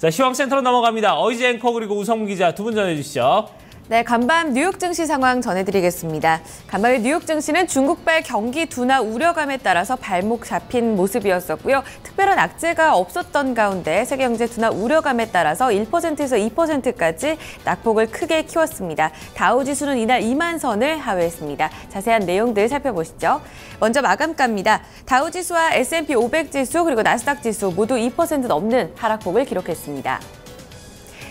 자, 시황센터로 넘어갑니다. 어이지 앵커 그리고 우성문 기자 두 분 전해주시죠. 네, 간밤 뉴욕 증시 상황 전해드리겠습니다. 간밤의 뉴욕 증시는 중국발 경기 둔화 우려감에 따라서 발목 잡힌 모습이었었고요. 특별한 악재가 없었던 가운데 세계 경제 둔화 우려감에 따라서 1%에서 2%까지 낙폭을 크게 키웠습니다. 다우지수는 이날 2만 선을 하회했습니다. 자세한 내용들 살펴보시죠. 먼저 마감가입니다. 다우지수와 S&P 500 지수 그리고 나스닥 지수 모두 2% 넘는 하락폭을 기록했습니다.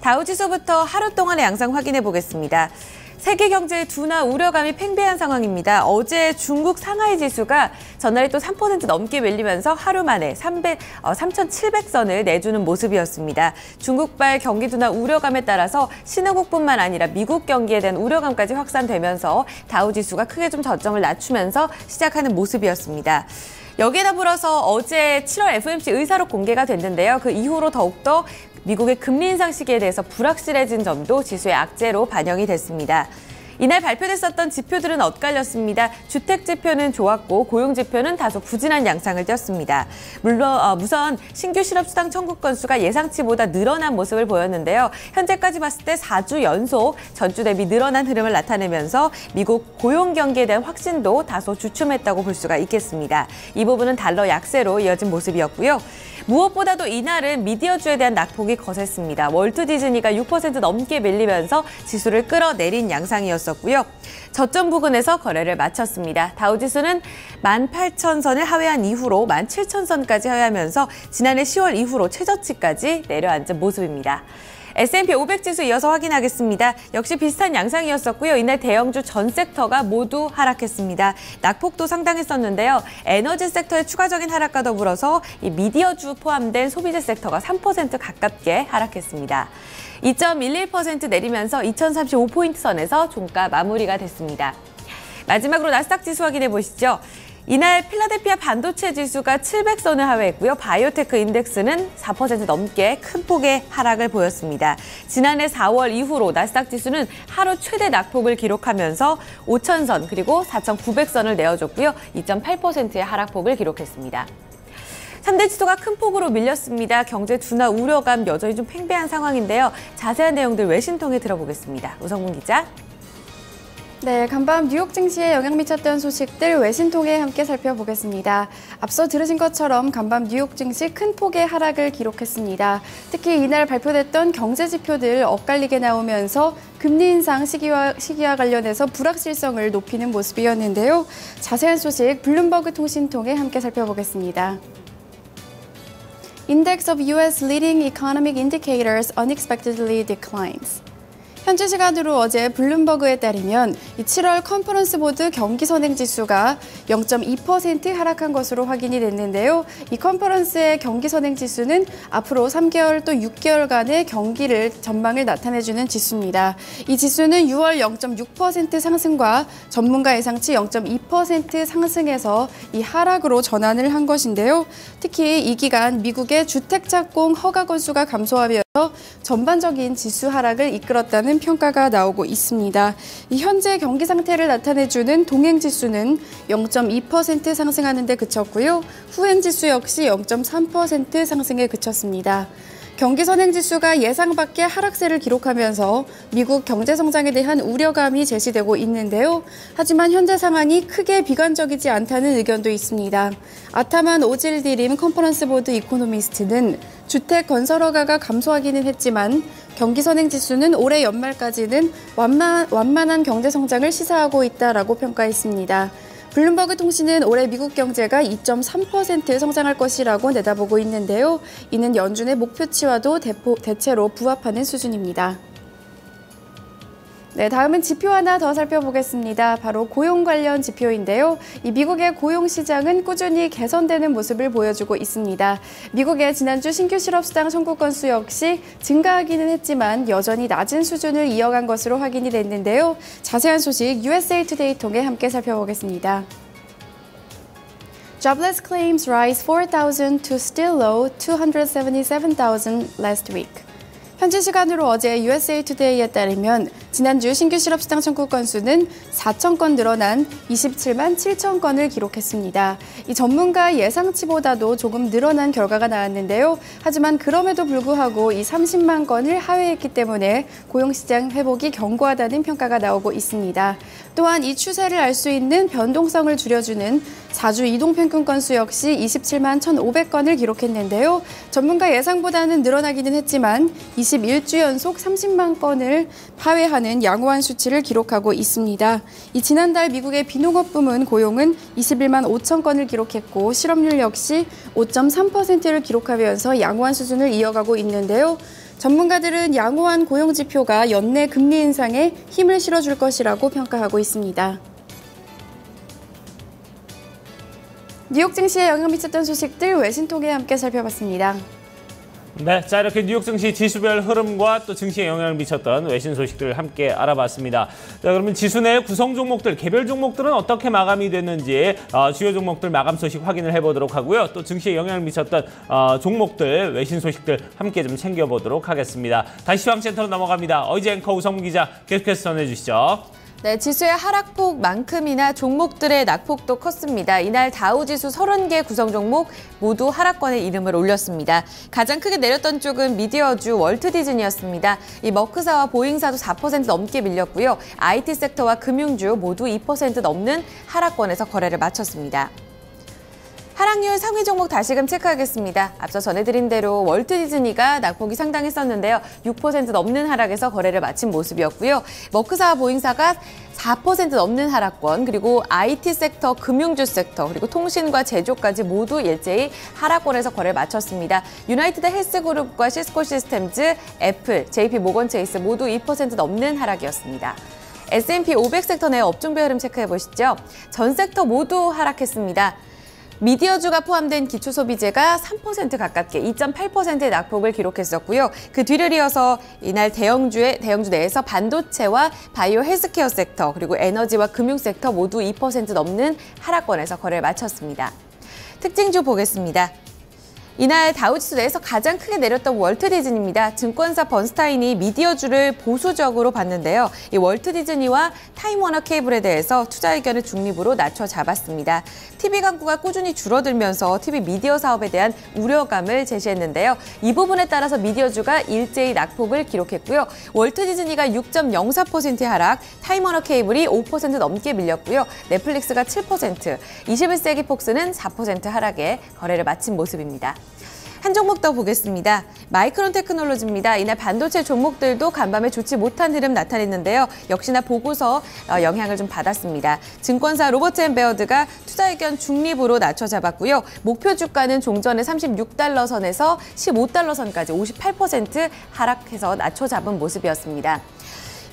다우지수부터 하루 동안의 양상 확인해 보겠습니다. 세계 경제 둔화 우려감이 팽배한 상황입니다. 어제 중국 상하이 지수가 전날에 또 3% 넘게 밀리면서 하루 만에 3,700선을 내주는 모습이었습니다. 중국발 경기 둔화 우려감에 따라서 신흥국뿐만 아니라 미국 경기에 대한 우려감까지 확산되면서 다우지수가 크게 좀 저점을 낮추면서 시작하는 모습이었습니다. 여기에 더불어서 어제 7월 FOMC 의사록 공개가 됐는데요. 그 이후로 더욱더 미국의 금리 인상 시기에 대해서 불확실해진 점도 지수의 악재로 반영이 됐습니다. 이날 발표됐었던 지표들은 엇갈렸습니다. 주택 지표는 좋았고 고용 지표는 다소 부진한 양상을 띄었습니다. 물론 우선 신규 실업수당 청구 건수가 예상치보다 늘어난 모습을 보였는데요. 현재까지 봤을 때 4주 연속 전주 대비 늘어난 흐름을 나타내면서 미국 고용 경기에 대한 확신도 다소 주춤했다고 볼 수가 있겠습니다. 이 부분은 달러 약세로 이어진 모습이었고요. 무엇보다도 이날은 미디어주에 대한 낙폭이 거셌습니다. 월트 디즈니가 6% 넘게 밀리면서 지수를 끌어내린 양상이었었고요. 저점 부근에서 거래를 마쳤습니다. 다우지수는 18,000선을 하회한 이후로 17,000선까지 하회하면서 지난해 10월 이후로 최저치까지 내려앉은 모습입니다. S&P 500 지수 이어서 확인하겠습니다. 역시 비슷한 양상이었었고요. 이날 대형주 전 섹터가 모두 하락했습니다. 낙폭도 상당했었는데요. 에너지 섹터의 추가적인 하락과 더불어서 이 미디어주 포함된 소비재 섹터가 3% 가깝게 하락했습니다. 2.11% 내리면서 2035포인트 선에서 종가 마무리가 됐습니다. 마지막으로 나스닥 지수 확인해 보시죠. 이날 필라델피아 반도체 지수가 700선을 하회했고요. 바이오테크 인덱스는 4% 넘게 큰 폭의 하락을 보였습니다. 지난해 4월 이후로 나스닥 지수는 하루 최대 낙폭을 기록하면서 5,000선 그리고 4,900선을 내어줬고요. 2.8%의 하락폭을 기록했습니다. 3대 지수가 큰 폭으로 밀렸습니다. 경제 둔화 우려감 여전히 좀 팽배한 상황인데요. 자세한 내용들 외신 통해 들어보겠습니다. 우성문 기자. 네, 간밤 뉴욕 증시에 영향 미쳤던 소식들 외신 통해 함께 살펴보겠습니다. 앞서 들으신 것처럼 간밤 뉴욕 증시 큰 폭의 하락을 기록했습니다. 특히 이날 발표됐던 경제 지표들 엇갈리게 나오면서 금리 인상 시기와 관련해서 불확실성을 높이는 모습이었는데요. 자세한 소식 블룸버그 통신 통해 함께 살펴보겠습니다. Index of U.S. leading economic indicators unexpectedly declines. 현지 시간으로 어제 블룸버그에 따르면 7월 컨퍼런스 보드 경기 선행 지수가 0.2% 하락한 것으로 확인이 됐는데요. 이 컨퍼런스의 경기 선행 지수는 앞으로 3개월 또 6개월간의 경기를 전망을 나타내주는 지수입니다. 이 지수는 6월 0.6% 상승과 전문가 예상치 0.2% 상승해서 이 하락으로 전환을 한 것인데요. 특히 이 기간 미국의 주택 착공 허가 건수가 감소하며 전반적인 지수 하락을 이끌었다는 평가가 나오고 있습니다. 이 현재 경기 상태를 나타내주는 동행지수는 0.2% 상승하는 데 그쳤고요. 후행지수 역시 0.3% 상승에 그쳤습니다. 경기 선행지수가 예상 밖의 하락세를 기록하면서 미국 경제 성장에 대한 우려감이 제시되고 있는데요. 하지만 현재 상황이 크게 비관적이지 않다는 의견도 있습니다. 아타만 오질디림 컨퍼런스 보드 이코노미스트는 주택 건설 허가가 감소하기는 했지만 경기 선행지수는 올해 연말까지는 완만한 경제 성장을 시사하고 있다라고 평가했습니다. 블룸버그 통신은 올해 미국 경제가 2.3% 성장할 것이라고 내다보고 있는데요. 이는 연준의 목표치와도 대체로 부합하는 수준입니다. 네, 다음은 지표 하나 더 살펴보겠습니다. 바로 고용 관련 지표인데요. 이 미국의 고용 시장은 꾸준히 개선되는 모습을 보여주고 있습니다. 미국의 지난주 신규 실업수당 청구 건수 역시 증가하기는 했지만 여전히 낮은 수준을 이어간 것으로 확인이 됐는데요. 자세한 소식 USA Today 통해 함께 살펴보겠습니다. Jobless claims rise 4,000 to still low 277,000 last week. 현지 시간으로 어제 USA Today에 따르면 지난주 신규 실업시장 청구 건수는 4천 건 늘어난 27만 7천 건을 기록했습니다. 이 전문가 예상치보다도 조금 늘어난 결과가 나왔는데요. 하지만 그럼에도 불구하고 이 30만 건을 하회했기 때문에 고용시장 회복이 견고하다는 평가가 나오고 있습니다. 또한 이 추세를 알 수 있는 변동성을 줄여주는 4주 이동평균 건수 역시 27만 1,500건을 기록했는데요. 전문가 예상보다는 늘어나기는 했지만 21주 연속 30만 건을 하회하는 양호한 수치를 기록하고 있습니다. 이 지난달 미국의 비농업 부문 고용은 21만 5천 건을 기록했고 실업률 역시 5.3%를 기록하면서 양호한 수준을 이어가고 있는데요. 전문가들은 양호한 고용 지표가 연내 금리 인상에 힘을 실어줄 것이라고 평가하고 있습니다. 뉴욕 증시에 영향 미쳤던 소식들 외신 통해 함께 살펴봤습니다. 네, 자 이렇게 뉴욕 증시 지수별 흐름과 또 증시에 영향을 미쳤던 외신 소식들을 함께 알아봤습니다. 자 그러면 지수 내 구성 종목들, 개별 종목들은 어떻게 마감이 됐는지 주요 종목들 마감 소식 확인을 해보도록 하고요. 또 증시에 영향을 미쳤던 종목들, 외신 소식들 함께 좀 챙겨보도록 하겠습니다. 다시 시황센터로 넘어갑니다. 어이지 앵커 우성문 기자 계속해서 전해주시죠. 네, 지수의 하락폭만큼이나 종목들의 낙폭도 컸습니다. 이날 다우지수 30개 구성 종목 모두 하락권에 이름을 올렸습니다. 가장 크게 내렸던 쪽은 미디어주 월트 디즈니였습니다. 이 머크사와 보잉사도 4% 넘게 밀렸고요. IT 섹터와 금융주 모두 2% 넘는 하락권에서 거래를 마쳤습니다. 하락률 상위 종목 다시금 체크하겠습니다. 앞서 전해드린 대로 월트 디즈니가 낙폭이 상당했었는데요. 6% 넘는 하락에서 거래를 마친 모습이었고요. 머크사와 보잉사가 4% 넘는 하락권, 그리고 IT 섹터, 금융주 섹터, 그리고 통신과 제조까지 모두 일제히 하락권에서 거래를 마쳤습니다. 유나이티드 헬스그룹과 시스코 시스템즈, 애플, JP 모건 체이스 모두 2% 넘는 하락이었습니다. S&P 500 섹터 내 업종별 흐름 체크해보시죠. 전 섹터 모두 하락했습니다. 미디어주가 포함된 기초소비재가 3% 가깝게 2.8%의 낙폭을 기록했었고요. 그 뒤를 이어서 이날 대형주 내에서 반도체와 바이오 헬스케어 섹터, 그리고 에너지와 금융 섹터 모두 2% 넘는 하락권에서 거래를 마쳤습니다. 특징주 보겠습니다. 이날 다우지수 내에서 가장 크게 내렸던 월트 디즈니입니다. 증권사 번스타인이 미디어주를 보수적으로 봤는데요. 이 월트 디즈니와 타임워너 케이블에 대해서 투자 의견을 중립으로 낮춰 잡았습니다. TV 광고가 꾸준히 줄어들면서 TV 미디어 사업에 대한 우려감을 제시했는데요. 이 부분에 따라서 미디어주가 일제히 낙폭을 기록했고요. 월트 디즈니가 6.04%의 하락, 타임워너 케이블이 5% 넘게 밀렸고요. 넷플릭스가 7%, 21세기 폭스는 4% 하락에 거래를 마친 모습입니다. 한 종목 더 보겠습니다. 마이크론 테크놀로지입니다. 이날 반도체 종목들도 간밤에 좋지 못한 흐름 나타냈는데요. 역시나 보고서 영향을 좀 받았습니다. 증권사 로버트앤베어드가 투자 의견 중립으로 낮춰 잡았고요. 목표 주가는 종전의 36달러 선에서 15달러 선까지 58% 하락해서 낮춰 잡은 모습이었습니다.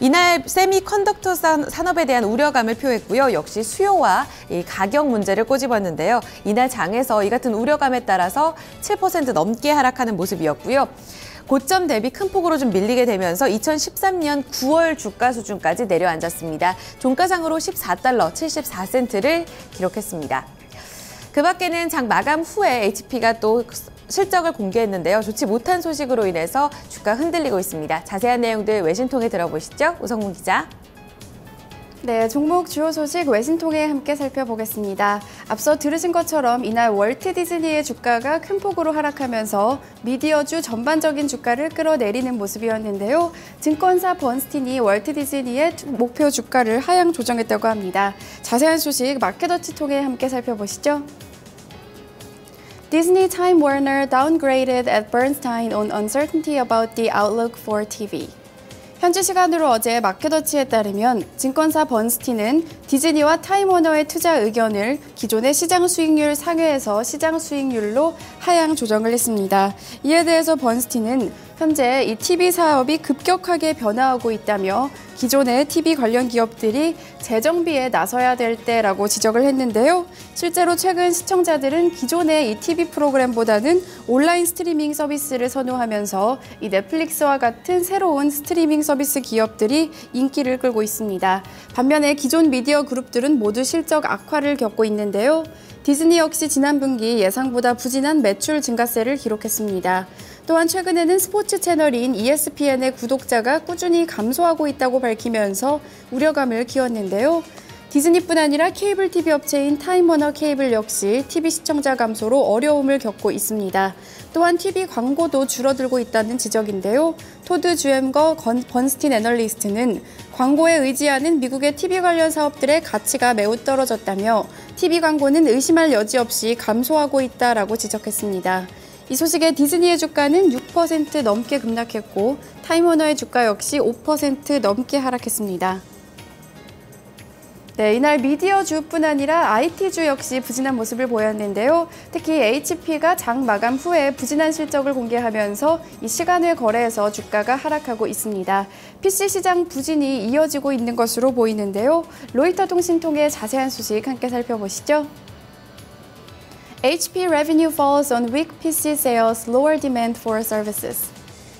이날 세미컨덕터 산업에 대한 우려감을 표했고요. 역시 수요와 이 가격 문제를 꼬집었는데요. 이날 장에서 이 같은 우려감에 따라서 7% 넘게 하락하는 모습이었고요. 고점 대비 큰 폭으로 좀 밀리게 되면서 2013년 9월 주가 수준까지 내려앉았습니다. 종가상으로 14달러 74센트를 기록했습니다. 그 밖에는 장 마감 후에 HP가 또 실적을 공개했는데요. 좋지 못한 소식으로 인해서 주가 흔들리고 있습니다. 자세한 내용들 외신 통해 들어보시죠. 우성문 기자. 네, 종목 주요 소식 외신 통해 함께 살펴보겠습니다. 앞서 들으신 것처럼 이날 월트 디즈니의 주가가 큰 폭으로 하락하면서 미디어주 전반적인 주가를 끌어내리는 모습이었는데요. 증권사 번스틴이 월트 디즈니의 목표 주가를 하향 조정했다고 합니다. 자세한 소식 마켓워치 통해 함께 살펴보시죠. Disney Time Warner downgraded at Bernstein on uncertainty about the outlook for TV. 현지 시간으로 어제 마켓워치에 따르면 증권사 번스틴은 디즈니와 타임워너의 투자 의견을 기존의 시장 수익률 상회에서 시장 수익률로 하향 조정을 했습니다. 이에 대해서 번스틴은 현재 이 TV 사업이 급격하게 변화하고 있다며 기존의 TV 관련 기업들이 재정비에 나서야 될 때라고 지적을 했는데요. 실제로 최근 시청자들은 기존의 이 TV 프로그램보다는 온라인 스트리밍 서비스를 선호하면서 이 넷플릭스와 같은 새로운 스트리밍 서비스 기업들이 인기를 끌고 있습니다. 반면에 기존 미디어 그룹들은 모두 실적 악화를 겪고 있는데요. 디즈니 역시 지난 분기 예상보다 부진한 매출 증가세를 기록했습니다. 또한 최근에는 스포츠 채널인 ESPN의 구독자가 꾸준히 감소하고 있다고 밝히면서 우려감을 키웠는데요. 디즈니뿐 아니라 케이블 TV 업체인 타임워너 케이블 역시 TV 시청자 감소로 어려움을 겪고 있습니다. 또한 TV 광고도 줄어들고 있다는 지적인데요. 토드 주엠거 번스틴 애널리스트는 광고에 의지하는 미국의 TV 관련 사업들의 가치가 매우 떨어졌다며 TV 광고는 의심할 여지 없이 감소하고 있다라고 지적했습니다. 이 소식에 디즈니의 주가는 6% 넘게 급락했고 타임워너의 주가 역시 5% 넘게 하락했습니다. 네, 이날 미디어주뿐 아니라 IT주 역시 부진한 모습을 보였는데요. 특히 HP가 장 마감 후에 부진한 실적을 공개하면서 이 시간외 거래에서 주가가 하락하고 있습니다. PC 시장 부진이 이어지고 있는 것으로 보이는데요. 로이터 통신 통해 자세한 소식 함께 살펴보시죠. HP revenue falls on weak PC sales, lower demand for services.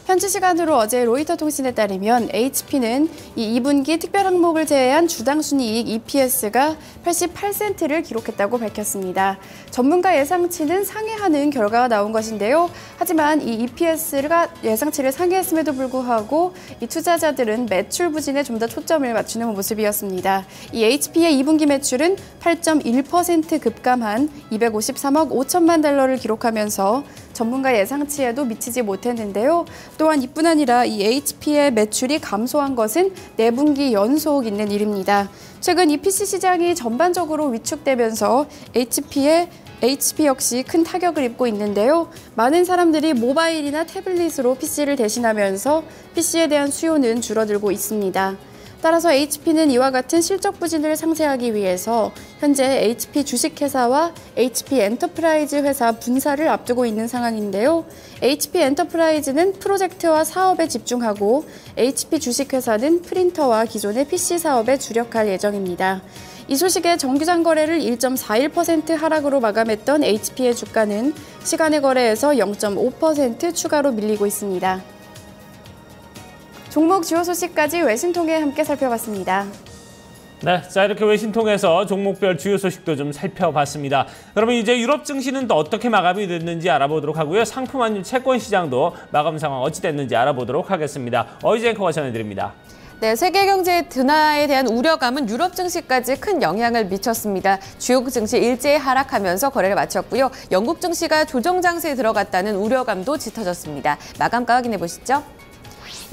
현지 시간으로 어제 로이터 통신에 따르면 HP는 이 2분기 특별 항목을 제외한 주당 순이익 EPS가 88센트를 기록했다고 밝혔습니다. 전문가 예상치는 상회하는 결과가 나온 것인데요. 하지만 이 EPS가 예상치를 상회했음에도 불구하고 이 투자자들은 매출 부진에 좀 더 초점을 맞추는 모습이었습니다. 이 HP의 2분기 매출은 8.1% 급감한 253억 5천만 달러를 기록하면서 전문가 예상치에도 미치지 못했는데요. 또한 이뿐 아니라 이 HP의 매출이 감소한 것은 4분기 연속 있는 일입니다. 최근 이 PC 시장이 전반적으로 위축되면서 HP 역시 큰 타격을 입고 있는데요. 많은 사람들이 모바일이나 태블릿으로 PC를 대신하면서 PC에 대한 수요는 줄어들고 있습니다. 따라서 HP는 이와 같은 실적 부진을 상쇄하기 위해서 현재 HP 주식회사와 HP 엔터프라이즈 회사 분사를 앞두고 있는 상황인데요. HP 엔터프라이즈는 프로젝트와 사업에 집중하고 HP 주식회사는 프린터와 기존의 PC 사업에 주력할 예정입니다. 이 소식에 정규장 거래를 1.41% 하락으로 마감했던 HP의 주가는 시간의 거래에서 0.5% 추가로 밀리고 있습니다. 종목 주요 소식까지 외신 통해 함께 살펴봤습니다. 네, 자 이렇게 외신 통해서 종목별 주요 소식도 좀 살펴봤습니다. 그러면 이제 유럽 증시는 또 어떻게 마감이 됐는지 알아보도록 하고요. 상품 환율 채권 시장도 마감 상황 어찌 됐는지 알아보도록 하겠습니다. 어이즈 앵커가 전해드립니다. 네, 세계 경제 둔화에 대한 우려감은 유럽 증시까지 큰 영향을 미쳤습니다. 주요 증시 일제히 하락하면서 거래를 마쳤고요. 영국 증시가 조정 장세에 들어갔다는 우려감도 짙어졌습니다. 마감가 확인해 보시죠.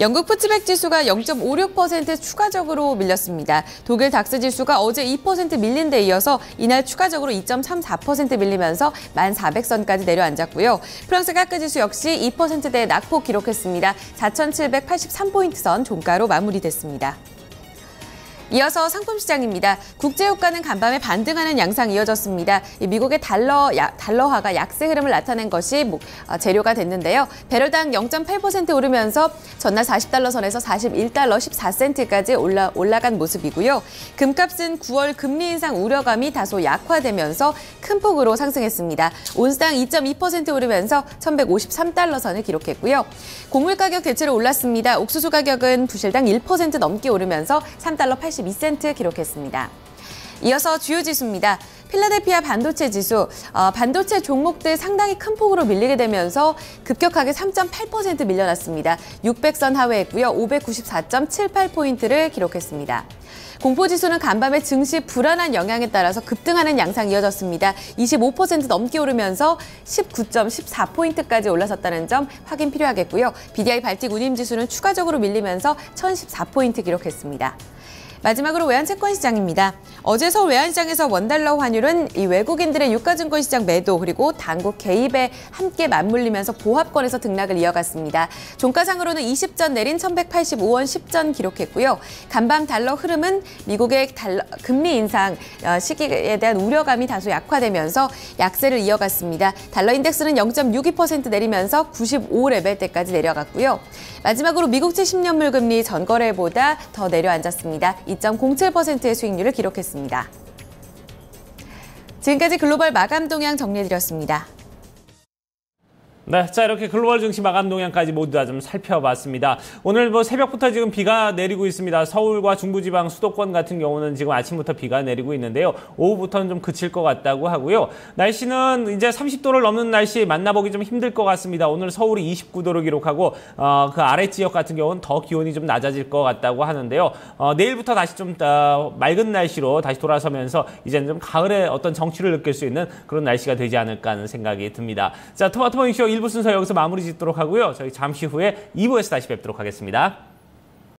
영국 푸츠백 지수가 0.56% 추가적으로 밀렸습니다. 독일 닥스 지수가 어제 2% 밀린 데 이어서 이날 추가적으로 2.34% 밀리면서 1400선까지 내려앉았고요. 프랑스 카크 지수 역시 2%대의 낙폭 기록했습니다. 4,783포인트 선 종가로 마무리됐습니다. 이어서 상품 시장입니다. 국제유가는 간밤에 반등하는 양상이 이어졌습니다. 미국의 달러화가 약세 흐름을 나타낸 것이 재료가 됐는데요. 배럴당 0.8% 오르면서 전날 40달러 선에서 41달러 14센트까지 올라간 모습이고요. 금값은 9월 금리 인상 우려감이 다소 약화되면서 큰 폭으로 상승했습니다. 온스당 2.2% 오르면서 1,153달러 선을 기록했고요. 곡물 가격 대체로 올랐습니다. 옥수수 가격은 부실당 1% 넘게 오르면서 3달러 82센트 기록했습니다. 이어서 주요 지수입니다. 필라델피아 반도체 지수, 반도체 종목들 상당히 큰 폭으로 밀리게 되면서 급격하게 3.8% 밀려났습니다. 600선 하회했고요. 594.78포인트를 기록했습니다. 공포지수는 간밤에 증시 불안한 영향에 따라서 급등하는 양상이 이어졌습니다. 25% 넘게 오르면서 19.14포인트까지 올라섰다는 점 확인 필요하겠고요. BDI 발틱 운임지수는 추가적으로 밀리면서 1014포인트 기록했습니다. 마지막으로 외환채권 시장입니다. 어제 서울 외환시장에서 원달러 환율은 이 외국인들의 유가증권 시장 매도 그리고 당국 개입에 함께 맞물리면서 보합권에서 등락을 이어갔습니다. 종가상으로는 20전 내린 1,185원 10전 기록했고요. 간밤 달러 흐름은 미국의 금리 인상 시기에 대한 우려감이 다소 약화되면서 약세를 이어갔습니다. 달러 인덱스는 0.62% 내리면서 95레벨대까지 내려갔고요. 마지막으로 미국채 10년물 금리 전거래보다 더 내려앉았습니다. 2.07%의 수익률을 기록했습니다. 지금까지 글로벌 마감 동향 정리해드렸습니다. 네, 자 이렇게 글로벌 증시 마감 동향까지 모두 다 좀 살펴봤습니다. 오늘 뭐 새벽부터 지금 비가 내리고 있습니다. 서울과 중부지방 수도권 같은 경우는 지금 아침부터 비가 내리고 있는데요. 오후부터는 좀 그칠 것 같다고 하고요. 날씨는 이제 30도를 넘는 날씨 만나보기 좀 힘들 것 같습니다. 오늘 서울이 29도를 기록하고 그 아래 지역 같은 경우는 더 기온이 좀 낮아질 것 같다고 하는데요. 내일부터 다시 좀 맑은 날씨로 다시 돌아서면서 이제는 좀 가을의 어떤 정취를 느낄 수 있는 그런 날씨가 되지 않을까 하는 생각이 듭니다. 자, 토마토 모닝쇼 1부 순서 여기서 마무리 짓도록 하고요. 저희 잠시 후에 2부에서 다시 뵙도록 하겠습니다.